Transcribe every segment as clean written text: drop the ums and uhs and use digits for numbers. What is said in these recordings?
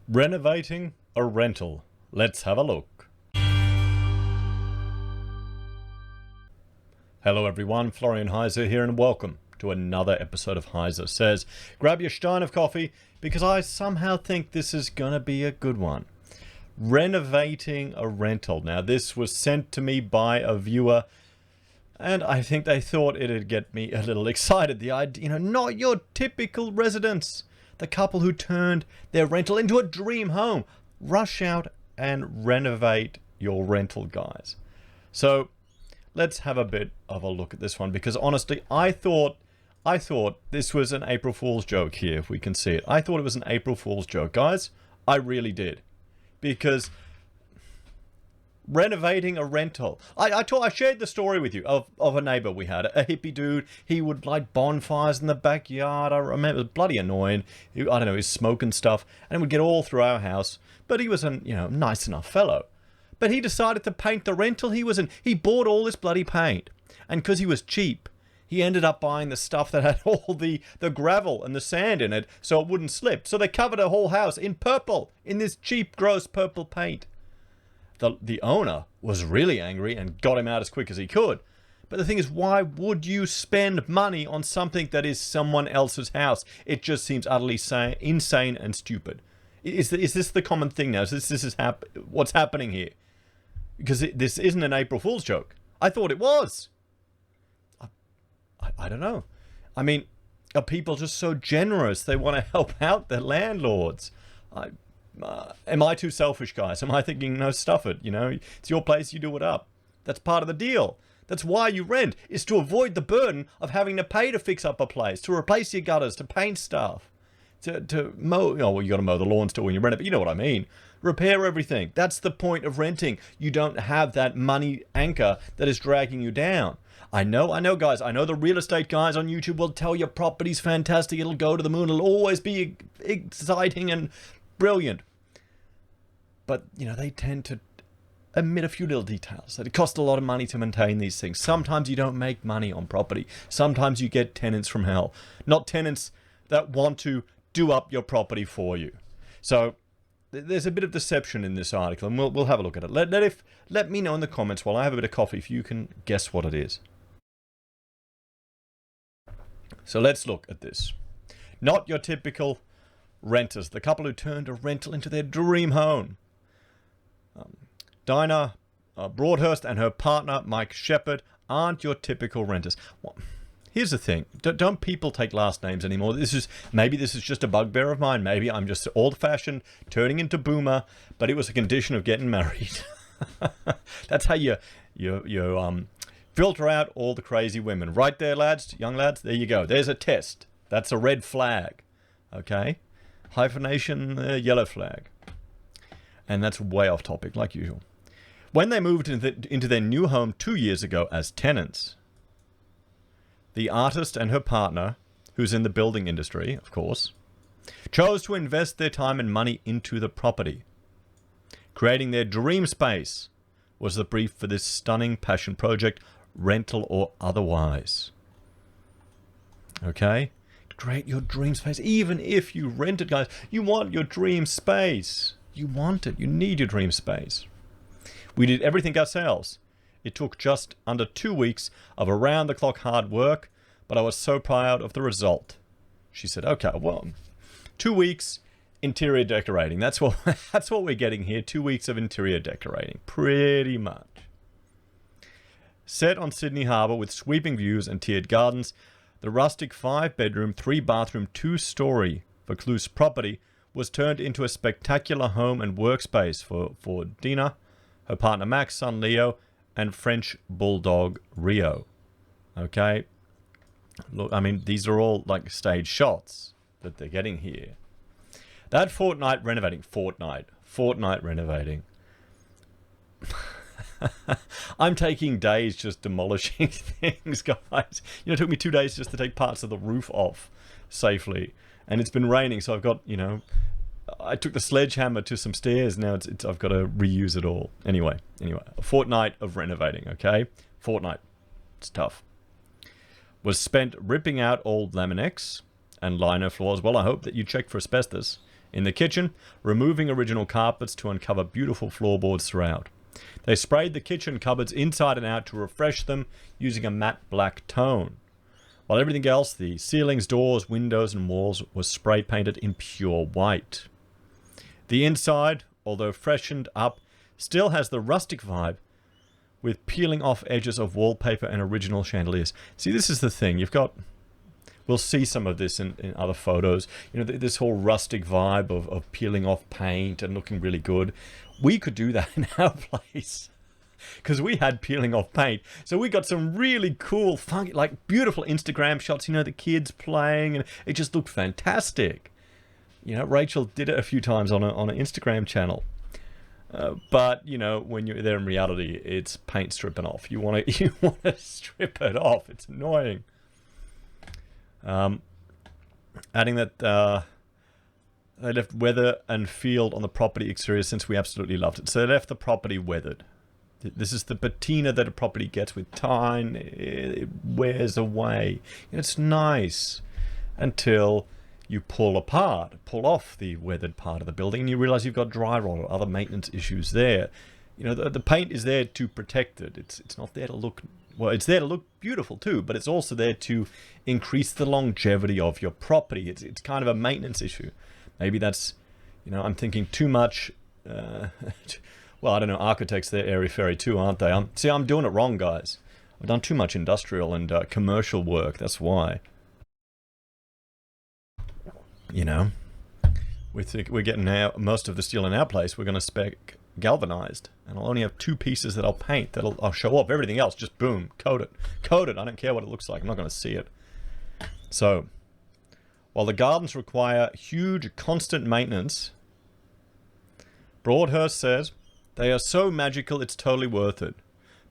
Renovating a rental. Let's have a look. Hello everyone, Florian Heise here and welcome to another episode of HeiseSays. Grab your stein of coffee because I somehow think this is going to be a good one. Renovating a rental. Now this was sent to me by a viewer and I think they thought it'd get me a little excited. The idea, not your typical residents. The couple who turned their rental into a dream home. Rush out and renovate your rental, guys. So let's have a bit of a look at this one because honestly, I thought this was an April Fool's joke here, if we can see it. I thought it was an April Fool's joke, guys. I really did. Because renovating a rental. I shared the story with you of a neighbor we had, a hippie dude. He would light bonfires in the backyard. I remember it was bloody annoying. I don't know, he was smoking stuff and it would get all through our house. But he was a nice enough fellow. But he decided to paint the rental he was in. He bought all this bloody paint. And because he was cheap, he ended up buying the stuff that had all the gravel and the sand in it so it wouldn't slip. So they covered a whole house in purple, in this cheap, gross purple paint. The owner was really angry and got him out as quick as he could. But the thing is, why would you spend money on something that is someone else's house? It just seems utterly insane and stupid. Is this the common thing now? This is what's happening here? Because this isn't an April Fool's joke. I thought it was. I don't know. I mean, are people just so generous they want to help out their landlords? Am I too selfish, guys? Am I thinking, no, stuff it, it's your place, you do it up. That's part of the deal. That's why you rent, is to avoid the burden of having to pay to fix up a place, to replace your gutters, to paint stuff, to mow. Oh, well, you got to mow the lawn still when you rent it, but you know what I mean. Repair everything. That's the point of renting. You don't have that money anchor that is dragging you down. I know, guys. I know the real estate guys on YouTube will tell you property's fantastic. It'll go to the moon. It'll always be exciting and brilliant. But, they tend to omit a few little details. That it costs a lot of money to maintain these things. Sometimes you don't make money on property. Sometimes you get tenants from hell. Not tenants that want to do up your property for you. So there's a bit of deception in this article, and we'll have a look at it. Let me know in the comments while I have a bit of coffee if you can guess what it is. So let's look at this. Not your typical renters. The couple who turned a rental into their dream home. Dinah Broadhurst and her partner, Mike Shepard, aren't your typical renters. Well, here's the thing. Don't people take last names anymore? Maybe this is just a bugbear of mine. Maybe I'm just old-fashioned, turning into boomer, but it was a condition of getting married. That's how you filter out all the crazy women. Right there, lads, young lads, there you go. There's a test. That's a red flag. Okay? Hyphenation, yellow flag. And that's way off topic, like usual. When they moved into their new home 2 years ago as tenants, the artist and her partner, who's in the building industry, of course, chose to invest their time and money into the property. Creating their dream space was the brief for this stunning passion project, rental or otherwise. Okay? Create your dream space. Even if you rent it, guys, you want your dream space. You want it. You need your dream space. We did everything ourselves. It took just under 2 weeks of around-the-clock hard work, but I was so proud of the result. She said, okay, well, 2 weeks interior decorating. That's what we're getting here. 2 weeks of interior decorating. Pretty much. Set on Sydney Harbour with sweeping views and tiered gardens, the rustic 5-bedroom, 3-bathroom, 2-story Vaucluse property was turned into a spectacular home and workspace for Dina, her partner Max, son Leo, and French bulldog Rio. Okay? Look, I mean, these are all like stage shots that they're getting here. That fortnight renovating. I'm taking days just demolishing things, guys. It took me 2 days just to take parts of the roof off safely. And it's been raining, so I've got, I took the sledgehammer to some stairs. Now I've got to reuse it all. Anyway, a fortnight of renovating, okay? Fortnight. It's tough. Was spent ripping out old Laminex and lino floors. Well, I hope that you checked for asbestos. In the kitchen, removing original carpets to uncover beautiful floorboards throughout. They sprayed the kitchen cupboards inside and out to refresh them using a matte black tone. While everything else, the ceilings, doors, windows and walls, was spray painted in pure white. The inside, although freshened up, still has the rustic vibe with peeling off edges of wallpaper and original chandeliers. See, this is the thing. You've got... We'll see some of this in other photos. You know, this whole rustic vibe of peeling off paint and looking really good. We could do that in our place because we had peeling off paint. So we got some really cool, funky, like beautiful Instagram shots, you know, the kids playing, and it just looked fantastic. You know, Rachel did it a few times on an Instagram channel. But, you know, when you're there in reality, it's paint stripping off. You want to strip it off. It's annoying. Adding that they left weather and field on the property exterior since we absolutely loved it. So they left the property weathered. This is the patina that a property gets with time. It wears away. It's nice until you pull off the weathered part of the building, and you realize you've got dry rot or other maintenance issues there. You know, the paint is there to protect it. It's not there to look... Well, it's there to look beautiful too, but it's also there to increase the longevity of your property. It's kind of a maintenance issue. Maybe that's, you know, I'm thinking too much. Well, I don't know. Architects, they're airy-fairy too, aren't they? I'm doing it wrong, guys. I've done too much industrial and commercial work. That's why. You know, we think we're getting most of the steel in our place. We're going to spec galvanized, and I'll only have 2 pieces that I'll paint. I'll show up. Everything else, just boom, coat it. I don't care what it looks like. I'm not going to see it. So, while the gardens require huge, constant maintenance, Broadhurst says they are so magical it's totally worth it.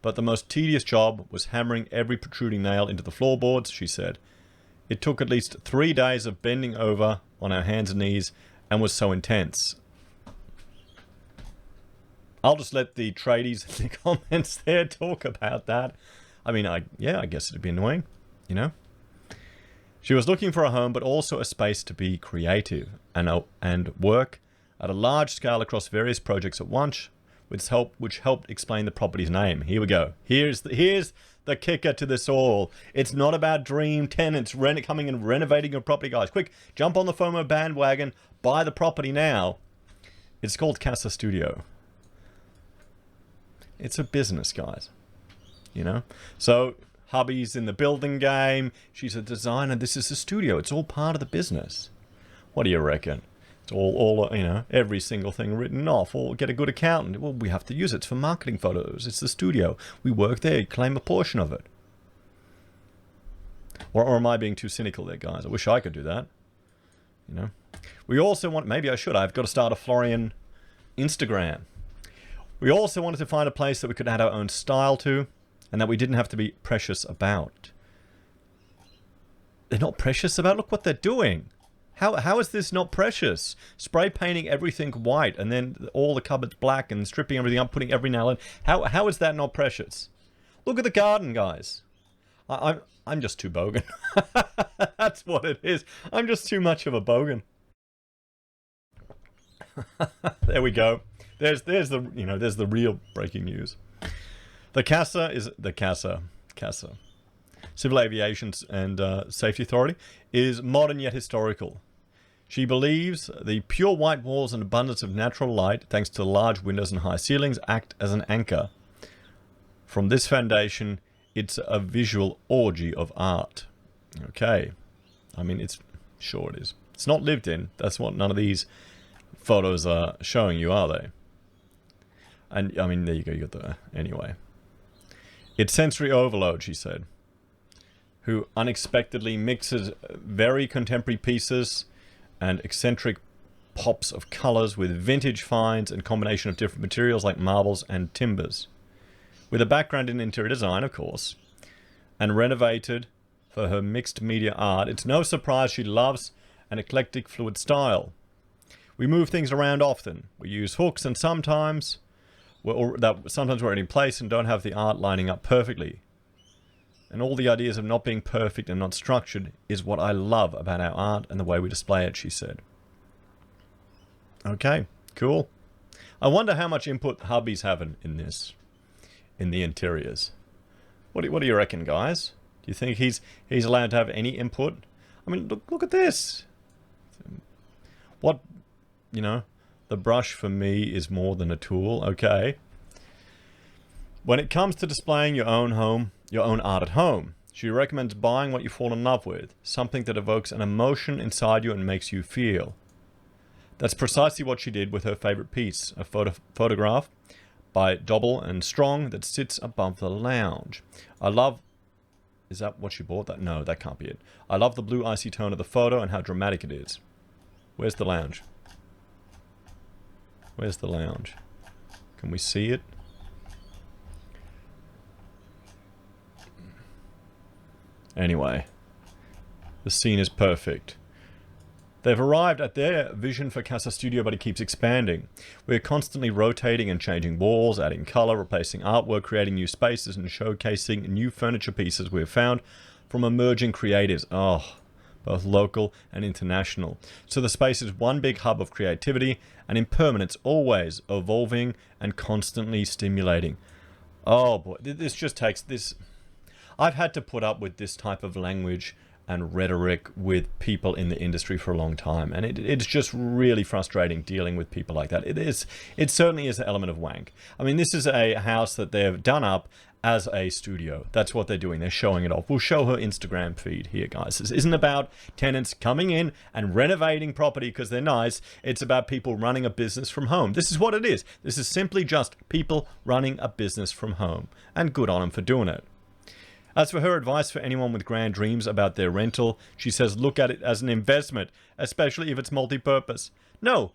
But the most tedious job was hammering every protruding nail into the floorboards, she said. It took at least 3 days of bending over on our hands and knees and was so intense. I'll just let the tradies in the comments there talk about that. I mean, I guess it'd be annoying, you know. She was looking for a home, but also a space to be creative and work at a large scale across various projects at once, which helped explain the property's name. Here we go. Here's the kicker to this all. It's not about dream tenants coming and renovating your property, guys. Quick, jump on the FOMO bandwagon, buy the property now. It's called Casa Studio. It's a business, guys. You know? So, hubby's in the building game. She's a designer. This is a studio. It's all part of the business. What do you reckon? It's all you know, every single thing written off. Or get a good accountant. Well, we have to use it. It's for marketing photos. It's the studio. We work there. Claim a portion of it. Or am I being too cynical there, guys? I wish I could do that. You know? We also want... Maybe I should. I've got to start a Florian Instagram. We also wanted to find a place that we could add our own style to, and that we didn't have to be precious about. They're not precious about? Look what they're doing. How is this not precious? Spray painting everything white, and then all the cupboards black, and stripping everything up, putting every nail in. How is that not precious? Look at the garden, guys. I'm just too bogan. That's what it is. I'm just too much of a bogan. There we go. There's the real breaking news. The CASA Civil Aviation and Safety Authority is modern yet historical. She believes the pure white walls and abundance of natural light, thanks to large windows and high ceilings, act as an anchor. From this foundation, it's a visual orgy of art. Okay. I mean, sure it is. It's not lived in. That's what none of these photos are showing you, are they? And, I mean, there you go, you got the... Anyway. It's sensory overload, she said. Who unexpectedly mixes very contemporary pieces and eccentric pops of colors with vintage finds and combination of different materials like marbles and timbers. With a background in interior design, of course, and renovated for her mixed media art, it's no surprise she loves an eclectic fluid style. We move things around often. We use hooks and sometimes we're in place and don't have the art lining up perfectly. And all the ideas of not being perfect and not structured is what I love about our art and the way we display it, she said. Okay, cool. I wonder how much input hubby's having in this, in the interiors. What do you reckon, guys? Do you think he's allowed to have any input? I mean, look at this. What, you know, the brush for me is more than a tool, okay? When it comes to displaying your own home, your own art at home, she recommends buying what you fall in love with, something that evokes an emotion inside you and makes you feel. That's precisely what she did with her favorite piece, a photograph by Dobble and Strong that sits above the lounge. I love... Is that what she bought? No, that can't be it. I love the blue icy tone of the photo and how dramatic it is. Where's the lounge? Where's the lounge? Can we see it? Anyway, the scene is perfect. They've arrived at their vision for Casa Studio, but it keeps expanding. We're constantly rotating and changing walls, adding color, replacing artwork, creating new spaces, and showcasing new furniture pieces we've found from emerging creators. Oh, both local and international. So the space is one big hub of creativity and impermanence, always evolving and constantly stimulating. Oh boy, this just takes this... I've had to put up with this type of language and rhetoric with people in the industry for a long time, and it's just really frustrating dealing with people like that. It certainly is an element of wank. I mean, this is a house that they've done up as a studio. That's what they're doing. They're showing it off. We'll show her Instagram feed here, guys. This isn't about tenants coming in and renovating property because they're nice. It's about people running a business from home. This is what it is. This is simply just people running a business from home, and good on them for doing it. As for her advice for anyone with grand dreams about their rental, she says look at it as an investment, especially if it's multi-purpose. No,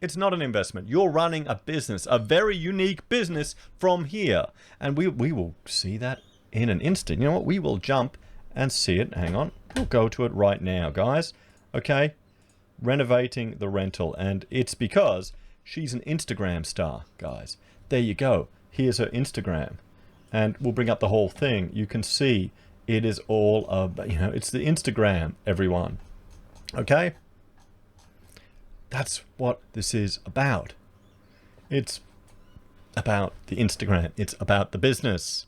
it's not an investment. You're running a business, a very unique business from here. And we will see that in an instant. You know what? We will jump and see it. Hang on. We'll go to it right now, guys. Okay? Renovating the rental. And it's because she's an Instagram star, guys. There you go. Here's her Instagram. And we'll bring up the whole thing. You can see it is all it's the Instagram, everyone. Okay? That's what this is about. It's about the Instagram. It's about the business.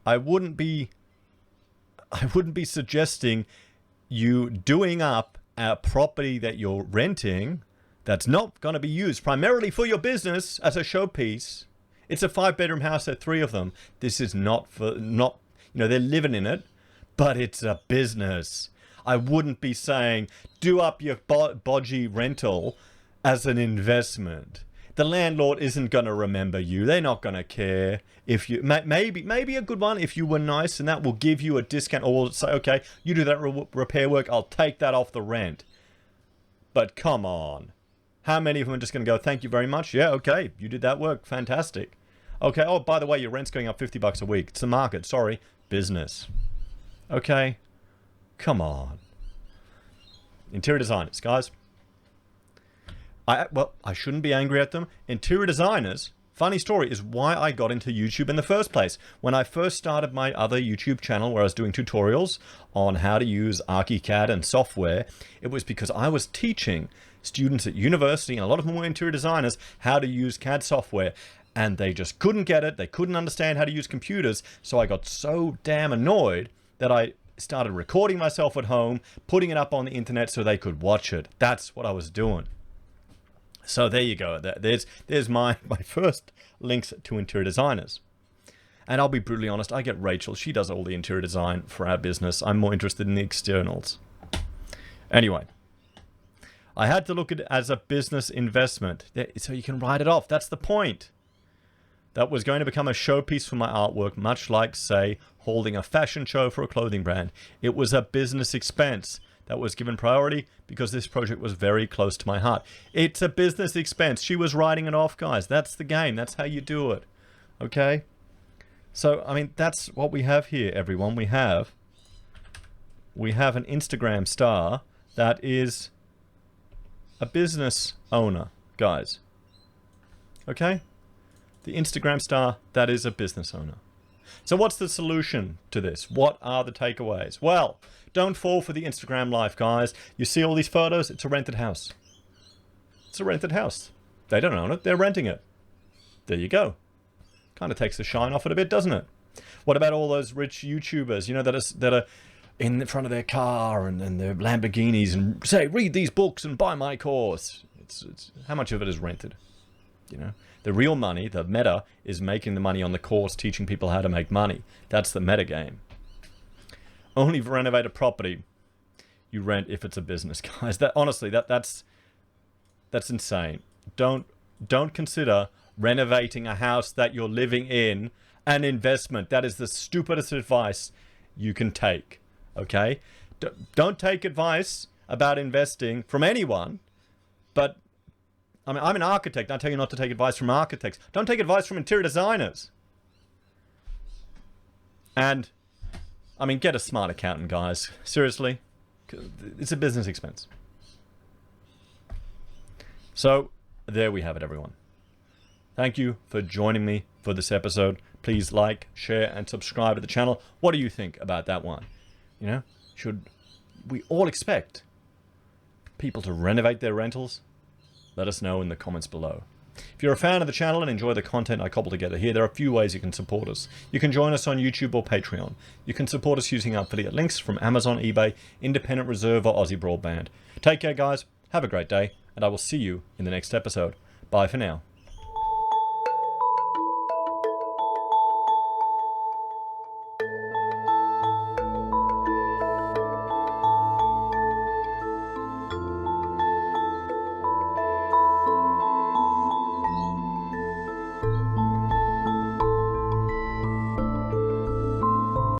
I wouldn't be suggesting you doing up a property that you're renting that's not going to be used primarily for your business as a showpiece. It's a 5-bedroom house, there are 3 of them. This is not, they're living in it, but it's a business. I wouldn't be saying, do up your bodgy rental as an investment. The landlord isn't going to remember you. They're not going to care. If you, maybe a good one if you were nice, and that will give you a discount, or will say, okay, you do that repair work, I'll take that off the rent. But come on. How many of them are just going to go, thank you very much? Yeah, okay, you did that work. Fantastic. Okay, oh, by the way, your rent's going up $50 a week. It's the market. Sorry. Business. Okay? Come on. Interior designers, guys. I shouldn't be angry at them. Interior designers, funny story, is why I got into YouTube in the first place. When I first started my other YouTube channel where I was doing tutorials on how to use ArchiCAD and software, it was because I was teaching students at university, and a lot of them were interior designers, how to use CAD software. And they just couldn't get it. They couldn't understand how to use computers. So I got so damn annoyed that I started recording myself at home, putting it up on the internet so they could watch it. That's what I was doing. So there you go. There's my first links to interior designers. And I'll be brutally honest, I get Rachel. She does all the interior design for our business. I'm more interested in the externals. Anyway. I had to look at it as a business investment. So you can write it off. That's the point. That was going to become a showpiece for my artwork, much like, say, holding a fashion show for a clothing brand. It was a business expense that was given priority because this project was very close to my heart. It's a business expense. She was writing it off, guys. That's the game. That's how you do it. Okay? So, I mean, that's what we have here, everyone. We have an Instagram star that is a business owner, guys. Okay? The Instagram star, that is a business owner. So what's the solution to this? What are the takeaways? Well, don't fall for the Instagram life, guys. You see all these photos? It's a rented house. It's a rented house. They don't own it. They're renting it. There you go. Kind of takes the shine off it a bit, doesn't it? What about all those rich YouTubers, you know, that are in the front of their car and their Lamborghinis and say, read these books and buy my course? It's how much of it is rented? You know, the real money, the meta, is making the money on the course, teaching people how to make money. That's the meta game. Only renovate a property you rent if it's a business, guys. That honestly, that's insane. Don't consider renovating a house that you're living in an investment. That is the stupidest advice you can take. Okay, don't take advice about investing from anyone. But I mean, I'm an architect. I tell you not to take advice from architects. Don't take advice from interior designers. And I mean, get a smart accountant, guys. Seriously, it's a business expense. So there we have it, everyone. Thank you for joining me for this episode. Please like, share, and subscribe to the channel. What do you think about that one? You know, should we all expect people to renovate their rentals? Let us know in the comments below. If you're a fan of the channel and enjoy the content I cobble together here, there are a few ways you can support us. You can join us on YouTube or Patreon. You can support us using our affiliate links from Amazon, eBay, Independent Reserve, or AussieBroadband. Take care, guys. Have a great day, and I will see you in the next episode. Bye for now.